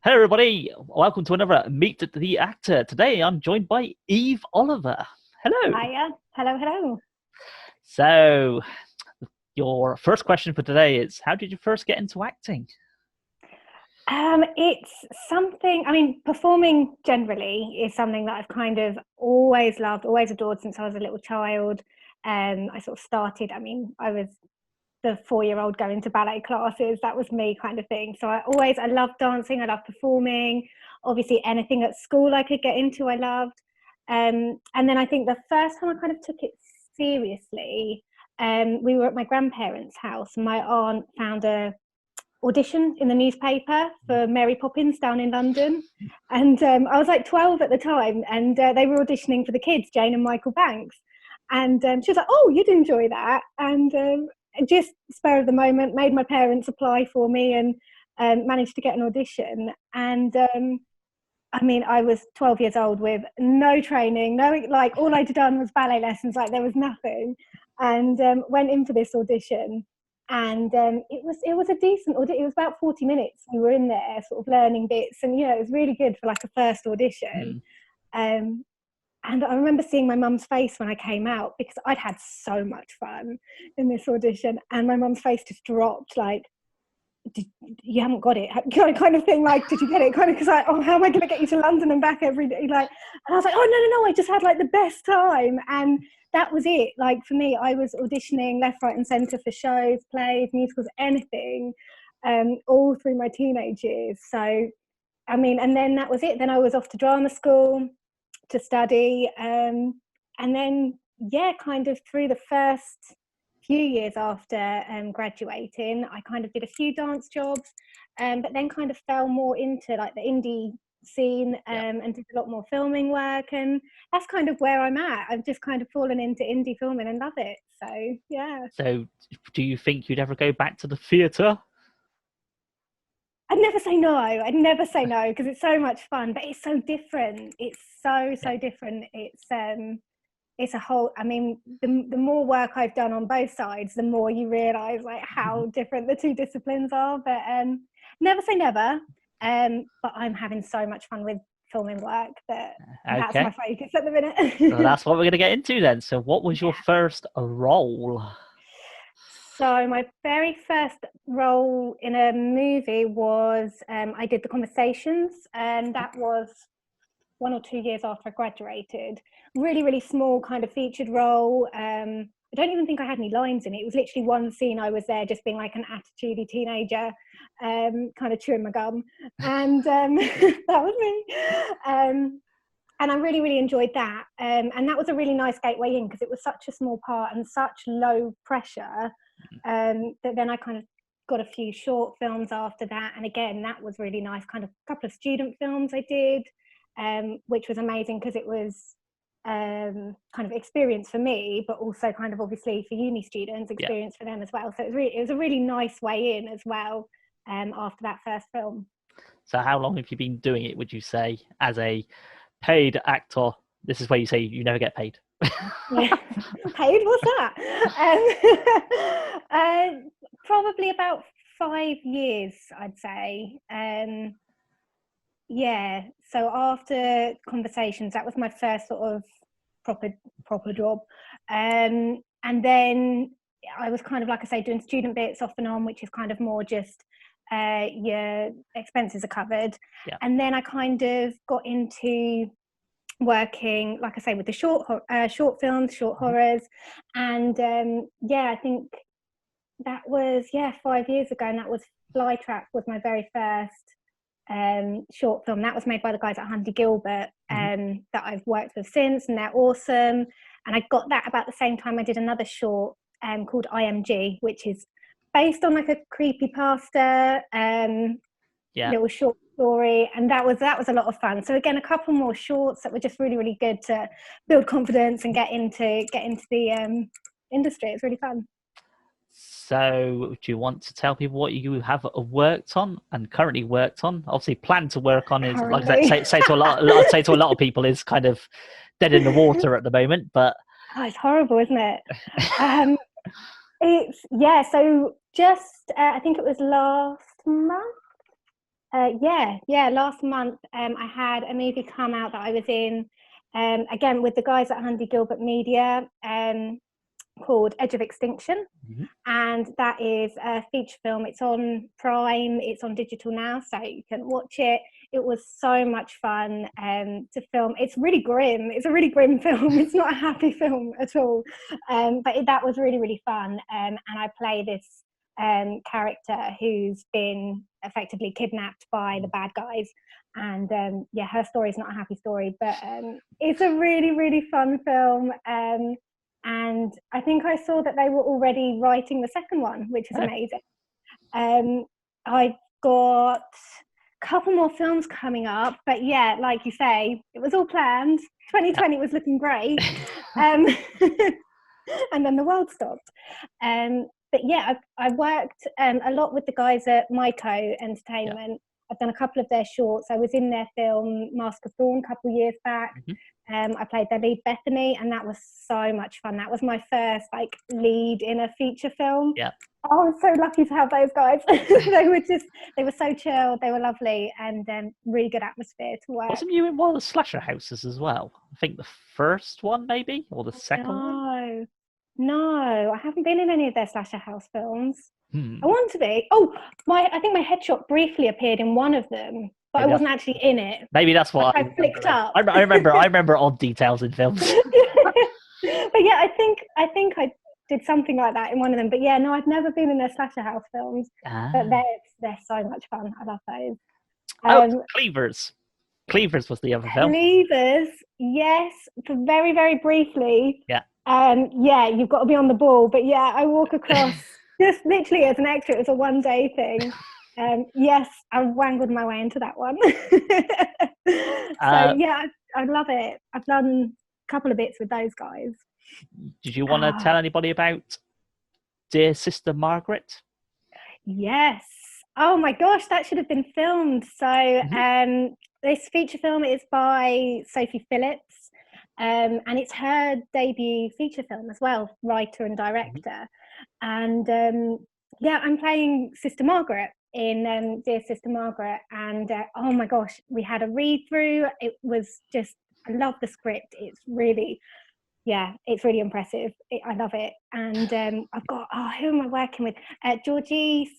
Hello, everybody. Welcome to another Meet the Actor. Today, I'm joined by Eve Oliver. Hello. Hiya. Hello, hello. So, your first question for today is: how did you first get into acting? It's something, performing generally is something that I've kind of always loved, always adored since I was a little child. I sort of started, I was the 4-year-old going to ballet classes. That was me kind of thing. So I loved dancing. I loved performing. Obviously, anything at school I could get into, I loved. And then I think the first time I kind of took it seriously, we were at my grandparents' house. My aunt found a audition in the newspaper for Mary Poppins down in London. And I was like 12 at the time, and they were auditioning for the kids, Jane and Michael Banks. And she was like, "Oh, you'd enjoy that." And just spur of the moment, made my parents apply for me and managed to get an audition. And I was 12 years old with no training, like all I'd done was ballet lessons, like there was nothing. And went in for this audition, and it was a decent audition. It was about 40 minutes. We were in there sort of learning bits, and it was really good for like a first audition. Mm. And I remember seeing my mum's face when I came out, because I'd had so much fun in this audition, and my mum's face just dropped, like, you haven't got it, kind of thing, like, did you get it, kind of, because oh, how am I going to get you to London and back every day, like. And I was like, oh, no, I just had like the best time. And that was it. Like, for me, I was auditioning left, right and centre for shows, plays, musicals, anything, all through my teenage years. So and then that was it. Then I was off to drama school to study, and then kind of through the first few years after graduating, I kind of did a few dance jobs, but then kind of fell more into like the indie scene, and did a lot more filming work, and that's kind of where I'm at. I've just kind of fallen into indie filming and love it. So yeah. So, do you think you'd ever go back to the theatre? I'd never say no. I'd never say no, because it's so much fun, but it's so different. It's so different. It's a whole. The more work I've done on both sides, the more you realise like how different the two disciplines are. But never say never. But I'm having so much fun with filming work that that's Okay. my focus at the minute. So that's what we're going to get into then. So, what was your first role? So my very first role in a movie was I did The Conversations, and that was 1 or 2 years after I graduated. Really, really small kind of featured role. I don't even think I had any lines in it. It was literally one scene. I was there just being like an attitudey teenager, kind of chewing my gum. And that was me. And I really, really enjoyed that. And that was a really nice gateway in, because it was such a small part and such low pressure, that then I kind of got a few short films after that. And again, that was really nice. Kind of a couple of student films I did, which was amazing, because it was kind of experience for me, but also kind of obviously for uni students, experience for them as well. So it was a really nice way in as well, after that first film. So, how long have you been doing it, would you say, as a paid actor? This is where you say you never get paid. Yeah. Paid? What's that? Probably about 5 years, I'd say. Yeah. So after Conversations, that was my first sort of proper job. And then I was kind of, like I say, doing student bits off and on, which is kind of more just your expenses are covered. Yeah. And then I kind of got into working, like I say, with the short films, short horrors. And I think that was 5 years ago, and that was Flytrap was my very first short film. That was made by the guys at Hundy Gilbert, that I've worked with since, and they're awesome. And I got that about the same time I did another short called IMG, which is based on like a creepypasta little short story, and that was a lot of fun. So again, a couple more shorts that were just really, really good to build confidence and get into the industry. It's really fun. So, do you want to tell people what you have worked on and currently worked on? Obviously, plan to work on is, like I said, say to a lot. I'd say to a lot of people is kind of dead in the water at the moment. But it's horrible, isn't it? It's So just I think it was last month. Yeah. Last month, I had a movie come out that I was in, again with the guys at Hundy Gilbert Media, called Edge of Extinction. Mm-hmm. And that is a feature film. It's on Prime, it's on digital now, so you can watch it. It was so much fun to film. It's really grim. It's a really grim film. It's not a happy film at all. But that was really, really fun. And I play this character who's been effectively kidnapped by the bad guys. And her story is not a happy story, but it's a really, really fun film. And I think I saw that they were already writing the second one, which is amazing. I've got a couple more films coming up, but yeah, like you say, it was all planned. 2020 was looking great. And then the world stopped. But yeah, I worked a lot with the guys at Myco Entertainment. Yeah. I've done a couple of their shorts. I was in their film Mask of Thorn a couple of years back. Mm-hmm. I played their lead Bethany, and that was so much fun. That was my first lead in a feature film. Yeah. Oh, I'm so lucky to have those guys. they were so chill, they were lovely, and really good atmosphere to work. Wasn't you in one of the slasher houses as well? I think the first one maybe, or the second one? No, I haven't been in any of their slasher house films. I want to be. Oh, I think my headshot briefly appeared in one of them, but maybe I wasn't actually in it. Maybe that's what I flicked up. I remember odd details in films. But yeah, I think I did something like that in one of them. But yeah, no, I've never been in their slasher house films. But they're so much fun. I love those. Cleavers. Cleavers was the other film. Cleavers, yes, very, very briefly. Yeah. You've got to be on the ball. But yeah, I walk across just literally as an extra. It was a one-day thing. Yes, I wangled my way into that one. I love it. I've done a couple of bits with those guys. Did you want to tell anybody about Dear Sister Margaret? Yes. Oh my gosh, that should have been filmed. So this feature film is by Sophie Phillips, and it's her debut feature film as well, writer and director. And I'm playing Sister Margaret in Dear Sister Margaret, and oh my gosh, we had a read through. It was just, I love the script. It's really impressive. I love it. And I've got, who am I working with? Georgie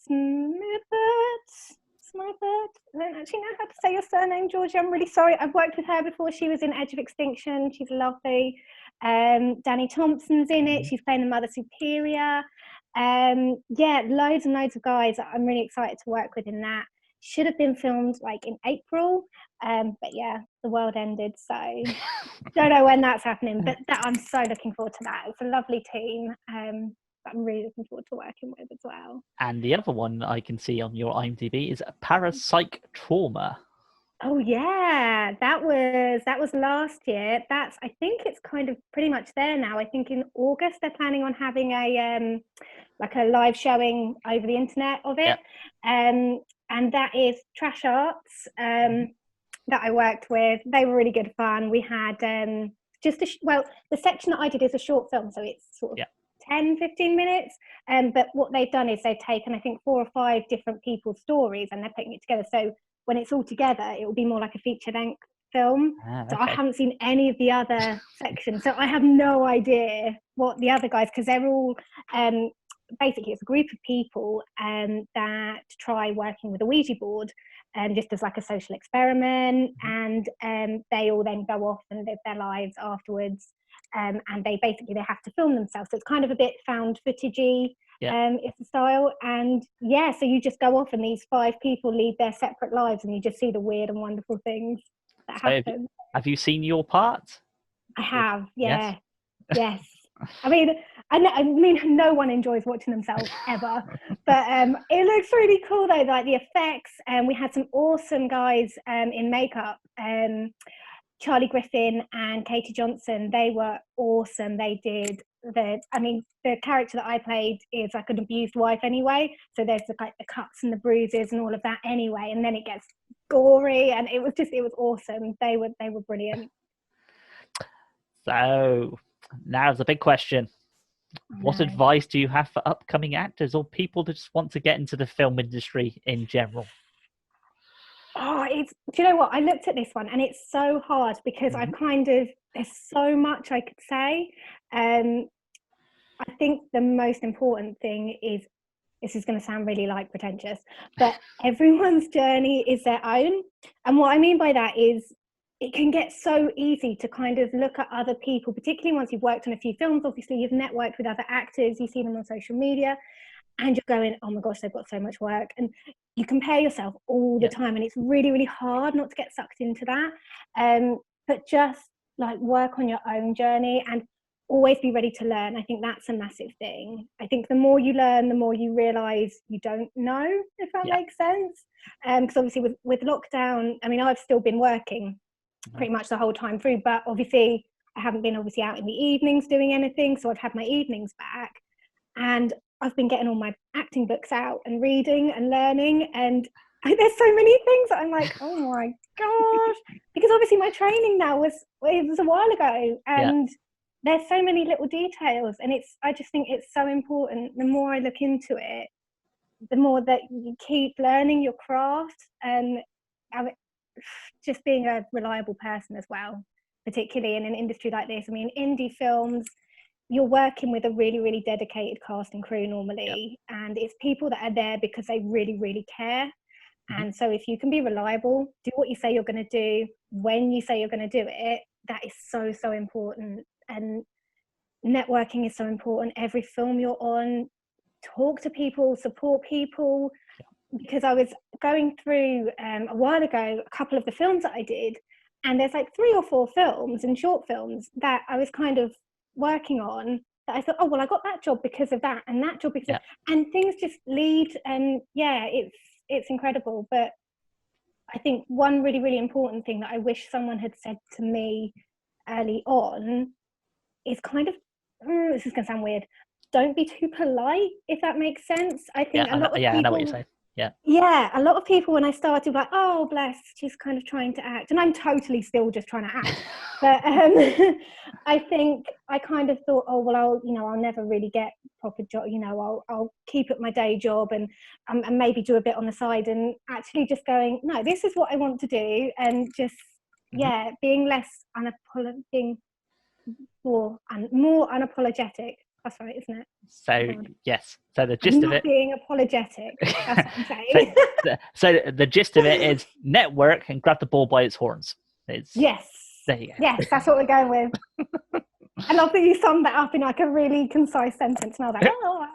Smithert. I don't actually know how to say your surname, Georgie. I'm really sorry. I've worked with her before. She was in Edge of Extinction. She's lovely. Danny Thompson's in it. She's playing the Mother Superior. Loads and loads of guys that I'm really excited to work with in that. Should have been filmed in April, but yeah, the world ended, so don't know when that's happening, but I'm so looking forward to that. It's a lovely team that I'm really looking forward to working with as well. And the other one I can see on your IMDb is Parasite Trauma. Oh yeah, that was last year. I think it's kind of pretty much there now. I think in August they're planning on having a live showing over the internet of it. Yep. And that is Trash Arts that I worked with. They were really good fun. We had the section that I did is a short film, so it's sort of 10-15 minutes. But what they've done is they've taken, I think, 4 or 5 different people's stories and they're putting it together. So when it's all together, it will be more like a feature-length film. Okay. So I haven't seen any of the other sections. So I have no idea what the other guys, because they're all... basically, it's a group of people that try working with a Ouija board just as a social experiment, and they all then go off and live their lives afterwards, and they have to film themselves. So it's kind of a bit found footagey, it's the style, and so you just go off and these 5 people lead their separate lives, and you just see the weird and wonderful things that happen. Have you seen your part? I have, yeah. Yes. I mean, no one enjoys watching themselves ever, but it looks really cool though, the effects. And we had some awesome guys in makeup. Charlie Griffin and Katie Johnson, they were awesome. They did the character that I played is an abused wife anyway, so there's the cuts and the bruises and all of that anyway, and then it gets gory, and it was awesome. They were brilliant. So now the big question. What advice do you have for upcoming actors or people that just want to get into the film industry in general? Oh, do you know what? I looked at this one and it's so hard because there's so much I could say. I think the most important thing is, this is going to sound really like pretentious, but everyone's journey is their own. And what I mean by that is, it can get so easy to kind of look at other people, particularly once you've worked on a few films. Obviously, you've networked with other actors, you see them on social media, and you're going, oh my gosh, they've got so much work. And you compare yourself all the time, and it's really, really hard not to get sucked into that. But just like work on your own journey and always be ready to learn. I think that's a massive thing. I think the more you learn, the more you realize you don't know, if that makes sense. Because obviously with lockdown, I mean, I've still been working pretty much the whole time through, but obviously I haven't been out in the evenings doing anything, so I've had my evenings back, and I've been getting all my acting books out and reading and learning, and there's so many things that I'm like, oh my gosh, because obviously my training now was a while ago, and there's so many little details, and I just think it's so important. The more I look into it, the more that you keep learning your craft, and just being a reliable person as well, particularly in an industry like this. I mean, indie films, you're working with a really, really dedicated cast and crew normally, and it's people that are there because they really, really care. And so if you can be reliable, do what you say you're going to do when you say you're going to do it, that is so, so important. And networking is so important. Every film you're on, talk to people, support people. Because I was going through a while ago a couple of the films that I did, and there's like 3 or 4 films and short films that I was kind of working on that I thought, oh well, I got that job because of that, and that job because of, and things just lead, and it's incredible. But I think one really, really important thing that I wish someone had said to me early on is kind of, this is going to sound weird, don't be too polite, if that makes sense. I think a lot of people, I know what you're saying. A lot of people, when I started, like, oh bless, she's kind of trying to act, and I'm totally still just trying to act. But I think I kind of thought, oh well, I'll never really get proper job. I'll keep at my day job and maybe do a bit on the side. And actually, just going, no, this is what I want to do, and just being less being more unapologetic. That's right, isn't it? So yes. So the gist of it, being apologetic. That's what I'm saying. so the gist of it is network and grab the bull by its horns. Yes. There you go. Yes, that's what we're going with. I love that you summed that up in like a really concise sentence. And I was like, oh,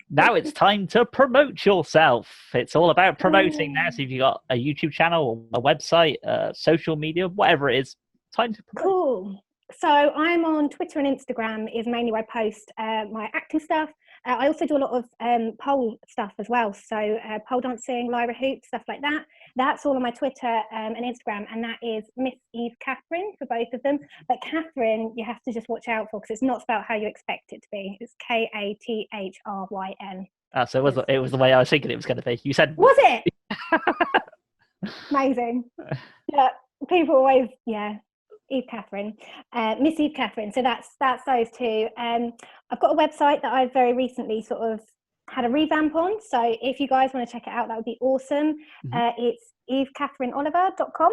now it's time to promote yourself. It's all about promoting now. So if you've got a YouTube channel, a website, social media, whatever it is, time to promote. Cool. So I'm on Twitter and Instagram is mainly where I post my acting stuff. I also do a lot of pole stuff as well. So pole dancing, lyra hoop, stuff like that. That's all on my Twitter and Instagram. And that is Miss Eve Kathryn for both of them. But Kathryn, you have to just watch out for, because it's not spelled how you expect it to be. It's Kathryn. So it was the way I was thinking it was going to be. You said... Was it? Amazing. Yeah, people always, Eve Kathryn, Miss Eve Kathryn. So that's those two. I've got a website that I've very recently sort of had a revamp on. So if you guys want to check it out, that would be awesome. It's evekathrynoliver.com.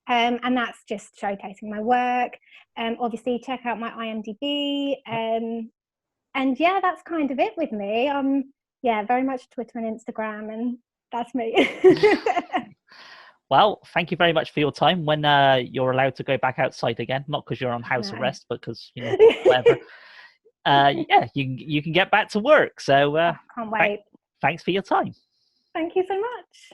And that's just showcasing my work. Obviously, check out my IMDb. And that's kind of it with me. Very much Twitter and Instagram, and that's me. Well, thank you very much for your time. When you're allowed to go back outside again, not because you're on house arrest, but because, whatever. You can get back to work. So can't wait. Thanks for your time. Thank you so much.